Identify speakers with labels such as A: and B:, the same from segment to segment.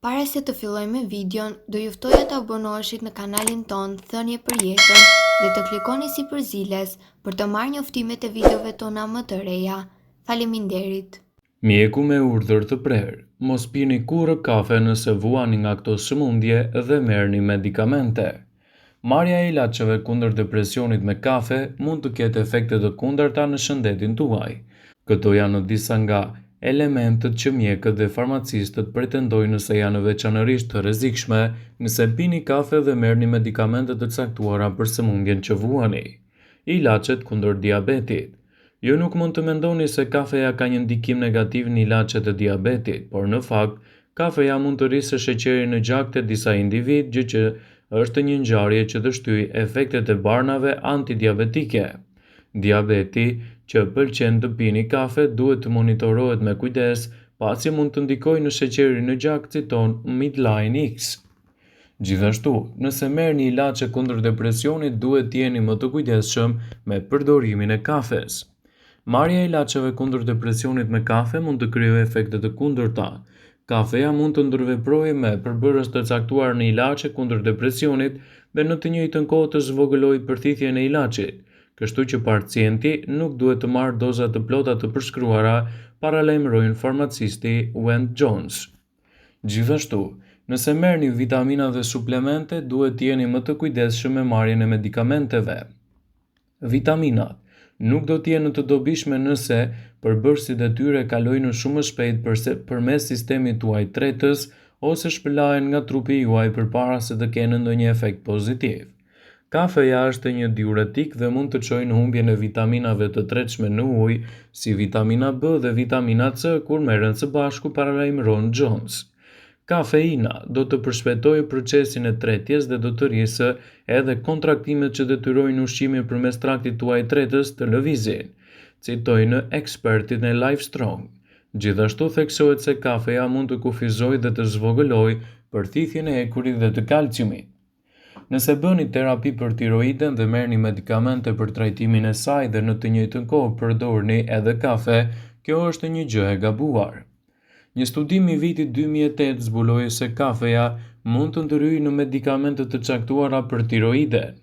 A: Para se të fillojmë me videon, do ju ftoja të abonoheshit në kanalin ton Thënie për Jetën dhe të klikoni si përziles për të marrë njoftimet e videove tona më të reja. Faleminderit.
B: Mjeku me urdhër të prerë. Mos pini kurrë kafe nëse vuani nga këto sëmundje dhe merrni medikamente. Marrja e ilaçeve kundër depresionit me kafe mund të ketë efekte të kundërta në shëndetin tuaj. Këto janë disa nga elementët që mjekët dhe farmacistët pretendojnë se janë veçanërisht të rrezikshme nëse pini kafe dhe merrni medikamente të caktuara për sëmundjen që vuani. Ilaçet kundër diabetit. Ju nuk mund të mendoni se kafeja ka një ndikim negativ në ilaçet e diabetit, por në fakt, kafeja mund të rrisë sheqerin në gjak të disa individ, gjë që është një ngjarje që të shtyjë efektet e barnave antidiabetike. Diabeti, që pëlqen të pini kafe, duhet të monitorohet me kujdes, pasi mund të ndikojë në sheqerin në gjak, citon Midline X. Gjithashtu, nëse merrni ilaçe kundër depresionit, duhet të jeni më të kujdesshëm me përdorimin e kafes. Marrja e ilaçeve kundër depresionit me kafe mund të krijojë efekte të kundërta. Kafeja mund të ndërveprojë me përbërës të caktuar në ilaçe kundër depresionit dhe në të njëjtën kohë të zvogëlojë përthithjen e ilaçit, kështu që pacienti nuk duhet të marrë doza të plota të përshkruara, paralajmëroi farmacisti Wend Jones. Gjithashtu, nëse merrni vitamina dhe suplemente, duhet të jeni më të kujdesshëm me marrjen e medikamenteve. Vitaminat nuk do të jenë të dobishme nëse përbërësit e tyre kalojnë shumë shpejt përmes sistemit tuaj tretës ose shpëlahen nga trupi juaj përpara se të kenë ndonjë efekt pozitiv. Kafeja është një diuretik dhe mund të çojë në humbjen e vitaminave të tretshme në ujë, si vitamina B dhe vitamina C kur merren së bashku, paralajmëron Jones. Kafeina do të përshpejtojë procesin e tretjes dhe do të rrisë edhe kontraktimet që detyrojnë ushqimin përmes traktit tuaj tretës të lëvizin, citojnë ekspertit në Livestrong. Gjithashtu theksohet se kafeja mund të kufizojë dhe të zvogëlojë përthithjen e ekurit dhe të kalciumit. Nëse bëni terapi për tiroiden dhe merrni medikamente për trajtimin e saj dhe në të njëjtën kohë përdorni edhe kafe, kjo është një gjë e gabuar. Një studim i vitit 2008 zbuloi se kafeja mund të ndryhijë në medikamente të caktuara për tiroiden.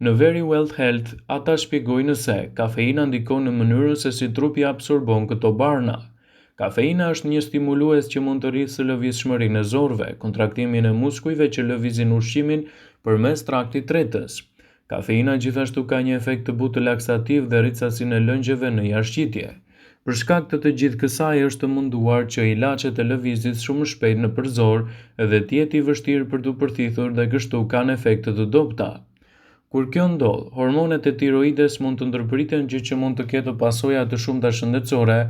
B: Në Very Well Health, ata shpjegojnë se kafeina ndikon në mënyrën se si trupi absorbon këto barna. Kafeina është një stimulues që mund të rrisë lëvizshmërinë e zorëve, kontraktimin e muskujve që lëvizin ushqimin përmes traktit tretës. Kafeina gjithashtu ka një efekt të butë laksativ dhe rrit sasinë e lëngjeve në jashtëqitje. Për shkak të të gjithë kësaj është të munduar që ilaçet e lëvizjes shumë shpejt në përzor dhe të jetë i vështirë për të përthithur dhe kështu kanë efekte të dobta. Kur kjo ndodh, hormonet e tiroides mund të ndërpriten, gjë që mund të ketë pasoja të shumta shëndetësore,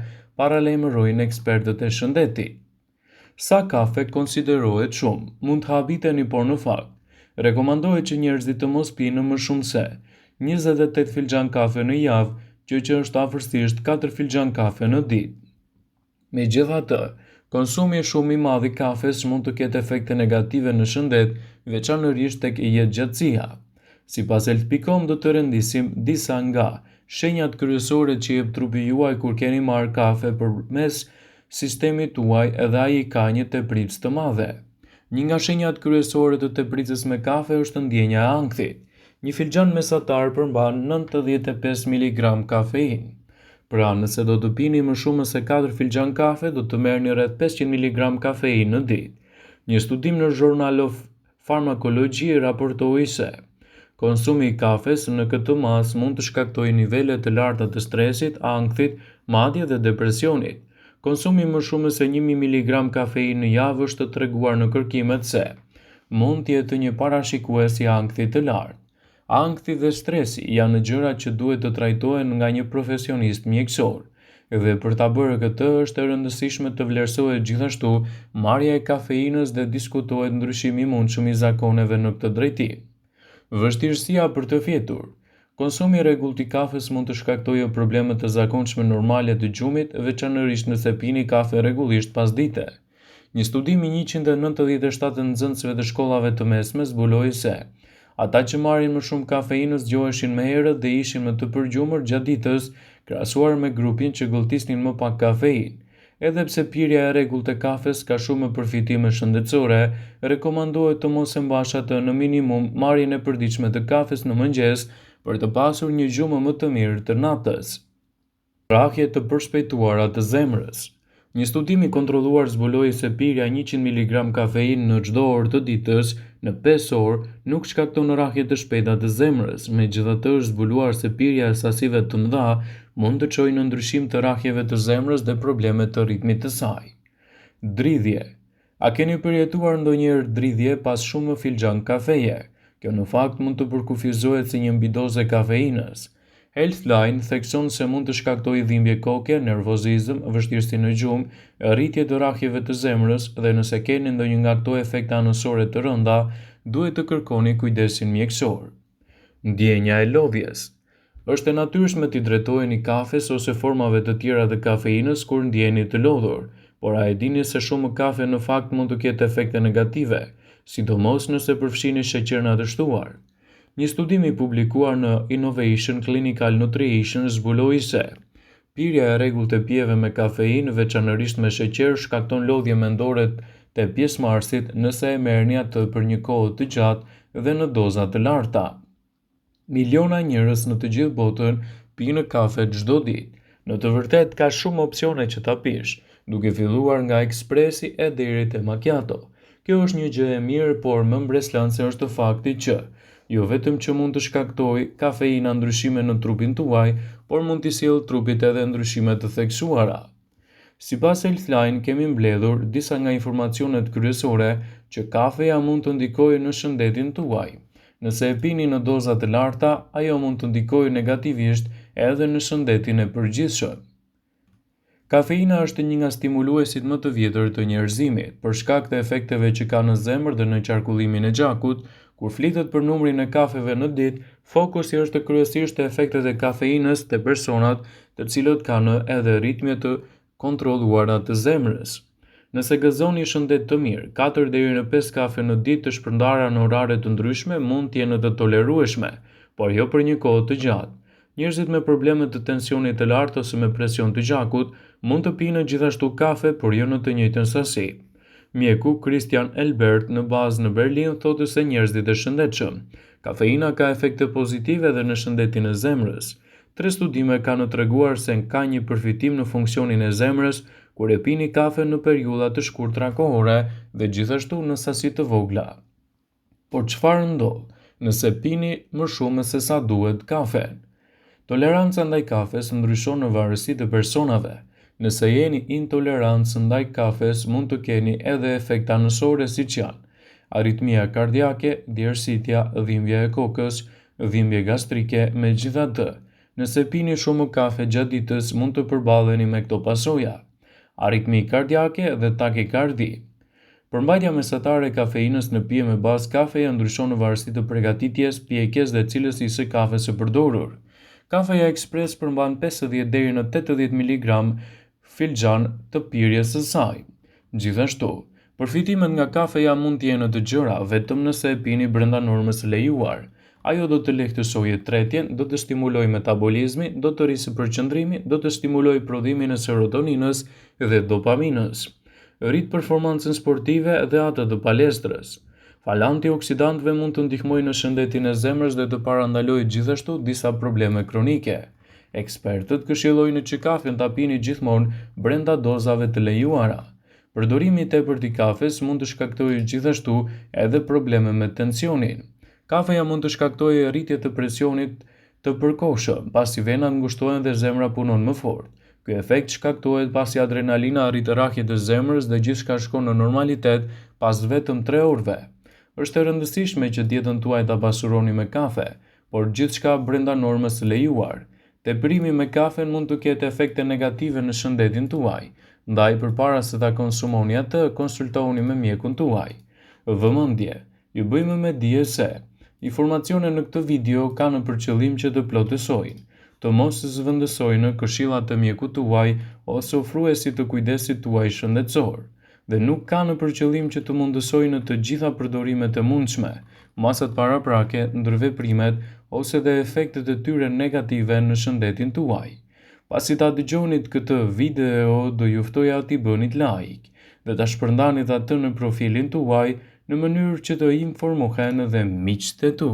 B: paralajmërojnë ekspertët e shëndetit. Sa kafe konsiderohet shumë? Mund të habiteni, por në fakt rekomandohet që njerëzit të mos pinë më shumë se 28 filxhan kafe në javë, që është afërsisht 4 filxhan kafe në ditë. Megjithatë, konsumi shumë i madh i kafes mund të ketë efekte negative në shëndet, veçanërisht tek jetëgjatësia. Sipas Health.com do të rendisim disa nga shenjat kryesore që jep trupi juaj kur keni marrë kafe përmes sistemit tuaj edhe ai ka një tepritës të madhe. Një nga shenjat kryesore të tepritës me kafe është ndjenja e ankthit. Një filxhan mesatar përmban 95 mg kafein. Pra, nëse do të pini më shumë se 4 filxhan kafe, do të merrni rreth 500 mg kafein në ditë. Një studim në Journal of Pharmacology raportoi se konsumi i kafes në këtë masë mund të shkaktojë nivele të larta të stresit, ankthit, madje dhe depresionit. Konsumi më shumë se 1000 mg kafein në javë është treguar në kërkimet se mund të jetë një parashikues i ankthit të lartë. Ankthi dhe stresi janë gjërat që duhet të trajtohen nga një profesionist mjekësor, dhe për ta bërë këtë është e rëndësishme të vlerësohet gjithashtu marrja e kafeinës dhe diskutohet ndryshimi i mundshëm i zakoneve në këtë drejtim. Vështirësia për të fjetur. Konsumi i rregullt i kafes mund të shkaktojë probleme të zakonshme normale të gjumit, veçanërisht nëse pini kafe rregullisht pasdite. Një studim i 197 nxënësve të shkollave të mesme zbuloi se ata që marrin më shumë kafeinë zgjoheshin më herët dhe ishin më të përgjumur gjatë ditës, krahasuar me grupin që gëlltisnin më pak kafeinë. Edhe pse pirja e rregullt e kafes ka shumë përfitime shëndetësore, rekomandohet të mos e mbash atë në minimum marrjen e përditshme të kafes në mëngjes për të pasur një gjumë më të mirë të natës. Rrahje të përshpejtuara të zemrës. Një studim i kontrolluar zbuloi se pirja 100 mg kafeinë në çdo orë të ditës në 5 orë nuk shkakton rrahje të shpejta të zemrës. Megjithatë, është zbuluar se pirja e sasive të mëdha mund të çojë në ndryshim të rrahjeve të zemrës dhe probleme të ritmit të saj. Dridhje. A keni përjetuar ndonjëherë dridhje pas shumë filxhan kafeje? Kjo në fakt mund të përkufizohet si një mbidoze kafeinës. Healthline thekson se mund të shkaktojë dhimbje koke, nervozizëm, vështirësi në gjumë, rritje të rrahjeve të zemrës dhe nëse keni ndonjë nga këto efekte anësore të rënda, duhet të kërkoni kujdesin mjekësor. Ndjenja e lodhjes. Është e natyrshme t'i drejtoheni kafes ose formave të tjera të kafeinës kur ndjeni të lodhur, por a e dini se shumë kafe në fakt mund të ketë efekte negative, sidomos nëse përfshini sheqer të shtuar. Një studim i publikuar në Innovation Clinical Nutrition zbuloi se pirja e rregullt e pijeve me kafeinë, veçanërisht me sheqer, shkakton lodhje mendore te pjesëmarrësit nëse e merrni atë për një kohë të gjatë dhe në doza të larta. Miliona njerëz në të gjithë botën pinë kafe çdo ditë. Në të vërtetë ka shumë opsione që ta pish, duke filluar nga ekspresi e deri te macchiato. Kjo është një gjë e mirë, por më mbreslënse është fakti që jo vetëm që mund të shkaktojë kafeina ndryshime në trupin tuaj, por mund t'i sjellë trupit edhe ndryshime të theksuara. Sipas Healthline, kemi mbledhur disa nga informacionet kryesore që kafeja mund të ndikojë në shëndetin tuaj. Nëse e pini në doza të larta, ajo mund të ndikojë negativisht edhe në shëndetin e përgjithshëm. Kafeina është një nga stimuluesit më të vjetër të njerëzimit, për shkak të efekteve që ka në zemër dhe në qarkullimin e gjakut. Kur flitet për numrin e kafeve në ditë, fokusi është kryesisht te efektet e kafeinës te personat të cilët kanë edhe ritme të kontrolluara të zemrës. Nëse gëzoni shëndet të mirë, 4 deri në 5 kafe në ditë të shpërndara në orare të ndryshme mund të jenë të tolerueshme, por jo për një kohë të gjatë. Njerëzit me probleme të tensionit të lartë ose me presion të gjakut mund të pinë gjithashtu kafe, por jo në të njëjtën sasi. Mjeku Christian Elbert në bazë në Berlin thotë se njerëzit e shëndetshëm. Kafeina ka efekte pozitive edhe në shëndetin e zemrës. 3 studime kanë treguar se ka një përfitim në funksionin e zemrës kur e pini kafe në periudha të shkurtra kohore dhe gjithashtu në sasi të vogla. Por çfarë ndodh nëse pini më shumë se sa duhet kafe? Toleranca ndaj kafes ndryshon në varësi të personave. Nëse jeni intolerant ndaj kafes, mund të keni edhe efekte anësore siç janë aritmia kardiake, djersitja, dhimbja e kokës, dhimbje gastrike. Megjithatë, nëse pini shumë kafe gjatë ditës, mund të përballeni me këto pasoja: aritmi kardiake dhe takikardi. Përmbajtja mesatare e kafeinës në pije me bazë kafeje ndryshon në varësi të përgatitjes, pjekjes dhe cilësisë së kafes së përdorur. Kafeja ekspres përmban 50 deri në 80 mg filxhan të pirjes së saj. Gjithashtu, përfitimet nga kafeja mund të jenë të gjëra vetëm nëse e pini brenda normës së lejuar. Ajo do të lehtësojë tretjen, do të stimulojë metabolizmin, do të rrisë përqendrimin, do të stimulojë prodhimin e serotoninës dhe dopaminës. Rrit performancën sportive dhe atë të palestrës. Fal antioksidantëve mund të ndihmojë në shëndetin e zemrës dhe të parandalojë gjithashtu disa probleme kronike. Ekspertët këshillojnë që kafen ta pini gjithmonë brenda dozave të lejuara. Përdorimi i tepërt i kafes mund të shkaktojë gjithashtu edhe probleme me tensionin. Kafeja mund të shkaktojë rritje të presionit të përkohshëm, pasi venat ngushtohen dhe zemra punon më fort. Ky efekt shkaktohet pasi adrenalina arrit rrahjet e zemrës dhe gjithçka shkon në normalitet pas vetëm 3 orëve. Është e rëndësishme që dietën tuaj ta pasuroni me kafe, por gjithçka brenda normës së lejuar. Teprimi me kafen mund të ketë efekte negative në shëndetin tuaj, ndaj përpara se ta konsumoni atë, konsultohuni me mjekun tuaj. Vëmendje, ju bëjmë me dije se informacionet në këtë video kanë për qëllim që të plotësojnë, të mos zëvendësojnë këshillat e mjekut tuaj ose ofruesit të kujdesit tuaj shëndetësor, dhe nuk kanë për qëllim që të mundësojnë të gjitha përdorimet e mundshme, masat paraprake, ndërveprimet ose dhe efektet e tyre negative në shëndetin tuaj. Pasi ta dëgjonit këtë video, do ju ftoja t'i bënit like dhe ta shpërndanit atë në profilin tuaj në mënyrë që të informohen edhe miqtë e tu.